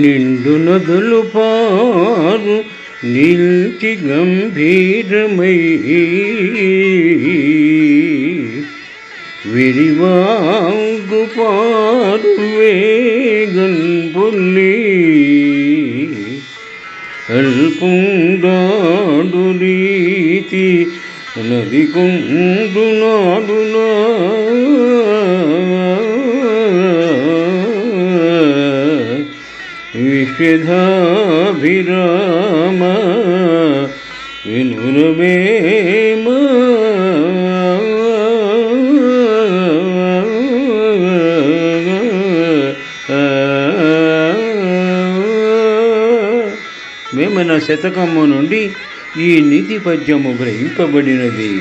నిండు నదులు పారు నిలిచి గంభీరమై విరివాంగు పారు వేగన్ పుల్లి అల్పుండాడు రీతి నది కుండు నాడునా విషధాభిరామ వినురవేమ వేమన శతకము నుండి ఈ నీతి పద్యము గ్రహింపబడినది.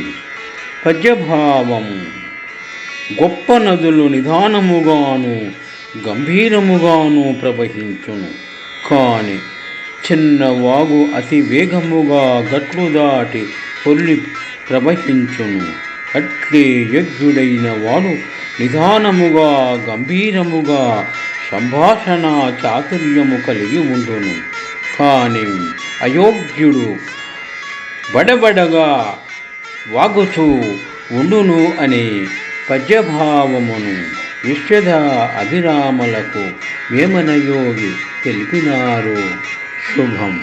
పద్యభావము: గొప్ప నదులు నిదానముగాను గంభీరముగాను ప్రవహించును, కాని చిన్నవాగు అతి వేగముగా గట్లు దాటి పొర్లి ప్రవహించును. అట్లే యజ్ఞుడైన వాడు నిదానముగా గంభీరముగా సంభాషణ చాతుర్యము కలిగి ఉండును, కాని అయోగ్యుడు బడబడగా వాగుచూ ఉండును అనే పద్యభావమును విశ్వధ అభిరామలకు వేమన యోగి తెలిపినారు. శుభం.